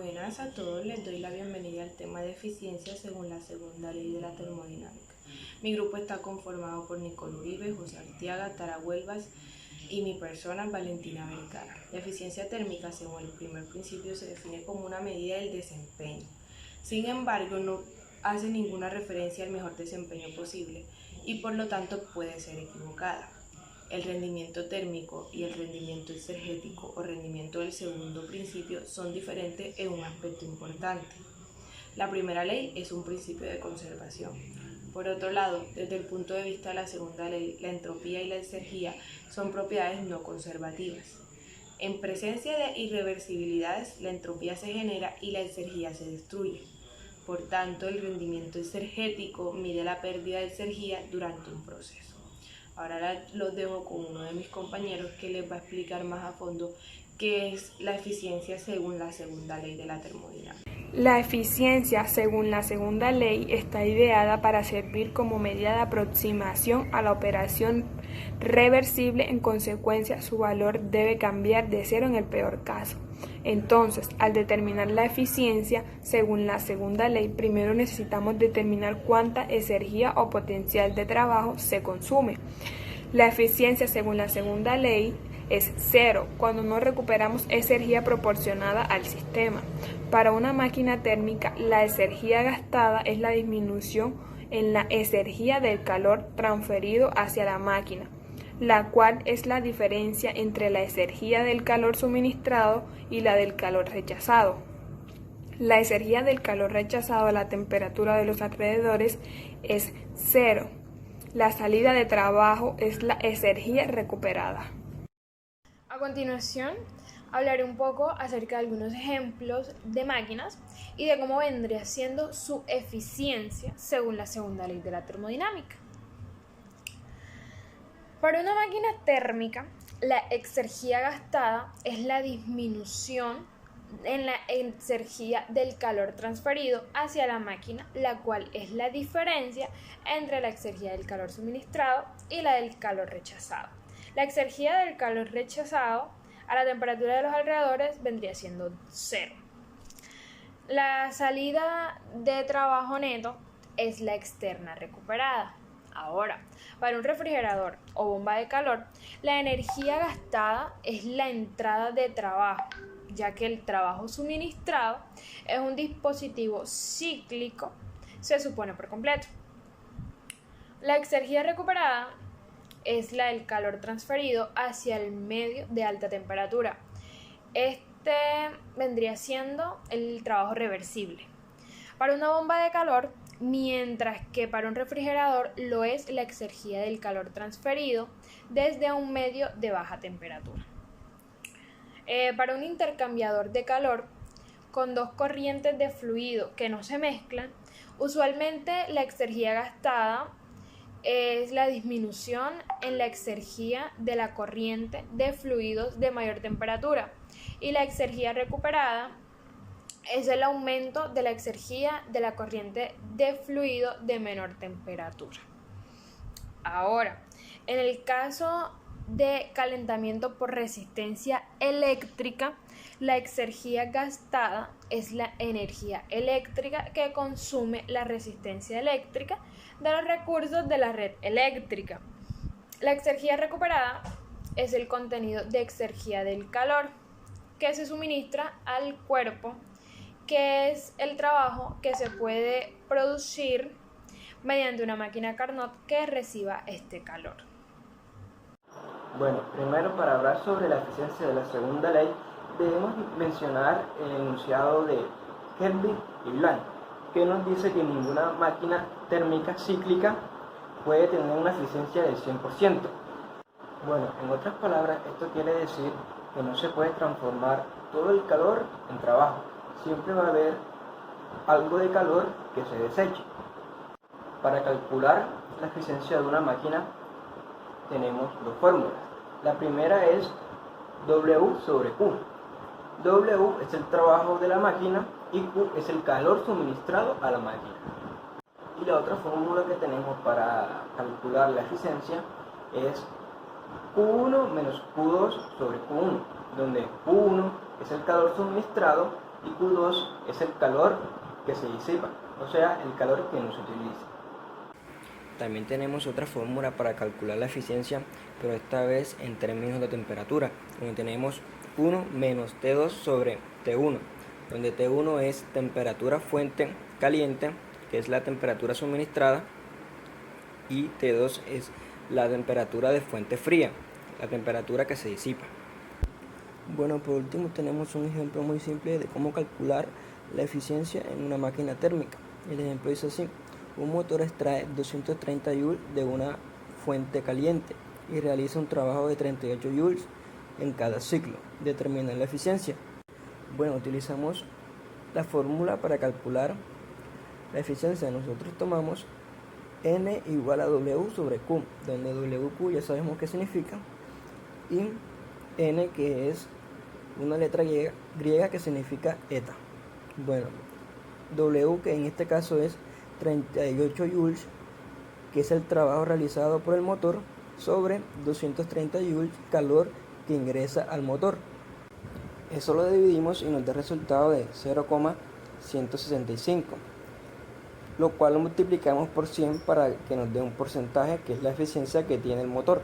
Buenas a todos, les doy la bienvenida al tema de eficiencia según la segunda ley de la termodinámica. Mi grupo está conformado por Nicole Uribe, José Arteaga, Tara Huelvas y mi persona, Valentina Vergara. La eficiencia térmica, según el primer principio, se define como una medida del desempeño. Sin embargo, no hace ninguna referencia al mejor desempeño posible y por lo tanto puede ser equivocada. El rendimiento térmico y el rendimiento exergético o rendimiento del segundo principio son diferentes en un aspecto importante. La primera ley es un principio de conservación. Por otro lado, desde el punto de vista de la segunda ley, la entropía y la exergía son propiedades no conservativas. En presencia de irreversibilidades, la entropía se genera y la exergía se destruye. Por tanto, el rendimiento exergético mide la pérdida de exergía durante un proceso. Ahora los dejo con uno de mis compañeros que les va a explicar más a fondo qué es la eficiencia según la segunda ley de la termodinámica. La eficiencia, según la segunda ley, está ideada para servir como medida de aproximación a la operación reversible. En consecuencia, su valor debe cambiar de cero en el peor caso. Entonces, al determinar la eficiencia, según la segunda ley, primero necesitamos determinar cuánta energía o potencial de trabajo se consume. La eficiencia, según la segunda ley, es cero cuando no recuperamos energía proporcionada al sistema. Para una máquina térmica, la energía gastada es la disminución en la energía del calor transferido hacia la máquina, la cual es la diferencia entre la energía del calor suministrado y la del calor rechazado. La energía del calor rechazado a la temperatura de los alrededores es cero. La salida de trabajo es la energía recuperada. A continuación, hablaré un poco acerca de algunos ejemplos de máquinas y de cómo vendría siendo su eficiencia según la segunda ley de la termodinámica. Para una máquina térmica, la energía gastada es la disminución en la energía del calor transferido hacia la máquina, la cual es la diferencia entre la energía del calor suministrado y la del calor rechazado. La energía del calor rechazado a la temperatura de los alrededores vendría siendo cero. La salida de trabajo neto es la externa recuperada. Ahora, para un refrigerador o bomba de calor, la energía gastada es la entrada de trabajo, ya que el trabajo suministrado es un dispositivo cíclico, se supone por completo. La energía recuperada es la del calor transferido hacia el medio de alta temperatura. Este vendría siendo el trabajo reversible. Para una bomba de calor, mientras que para un refrigerador lo es la energía del calor transferido desde un medio de baja temperatura. Para un intercambiador de calor con dos corrientes de fluido que no se mezclan, usualmente la energía gastada es la disminución en la energía de la corriente de fluidos de mayor temperatura y la energía recuperada es el aumento de la energía de la corriente de fluido de menor temperatura. Ahora, en el caso de calentamiento por resistencia eléctrica, la energía gastada es la energía eléctrica que consume la resistencia eléctrica de los recursos de la red eléctrica. La energía recuperada es el contenido de energía del calor que se suministra al cuerpo, que es el trabajo que se puede producir mediante una máquina Carnot que reciba este calor. Bueno, primero para hablar sobre la eficiencia de la segunda ley, debemos mencionar el enunciado de Kelvin y Blank, que nos dice que ninguna máquina térmica cíclica puede tener una eficiencia del 100%. Bueno, en otras palabras, esto quiere decir que no se puede transformar todo el calor en trabajo. Siempre va a haber algo de calor que se deseche. Para calcular la eficiencia de una máquina tenemos dos fórmulas. La primera es W sobre Q. W es el trabajo de la máquina y Q es el calor suministrado a la máquina. Y la otra fórmula que tenemos para calcular la eficiencia es Q1 menos Q2 sobre Q1, donde Q1 es el calor suministrado y Q2 es el calor que se disipa, o sea, el calor que no se utiliza. También tenemos otra fórmula para calcular la eficiencia, pero esta vez en términos de temperatura, donde tenemos 1 menos T2 sobre T1, donde T1 es temperatura fuente caliente, que es la temperatura suministrada, y T2 es la temperatura de fuente fría, la temperatura que se disipa. Bueno, por último tenemos un ejemplo muy simple de cómo calcular la eficiencia en una máquina térmica. El ejemplo dice así: un motor extrae 230 joules de una fuente caliente y realiza un trabajo de 38 joules en cada ciclo. Determina la eficiencia. Bueno, utilizamos la fórmula para calcular la eficiencia. Nosotros tomamos N igual a W sobre Q, donde WQ ya sabemos qué significa, y N, que es una letra griega que significa eta. Bueno, W, que en este caso es 38 joules, que es el trabajo realizado por el motor, sobre 230 joules, calor que ingresa al motor. Eso lo dividimos y nos da el resultado de 0,165, lo cual lo multiplicamos por 100 para que nos dé un porcentaje, que es la eficiencia que tiene el motor.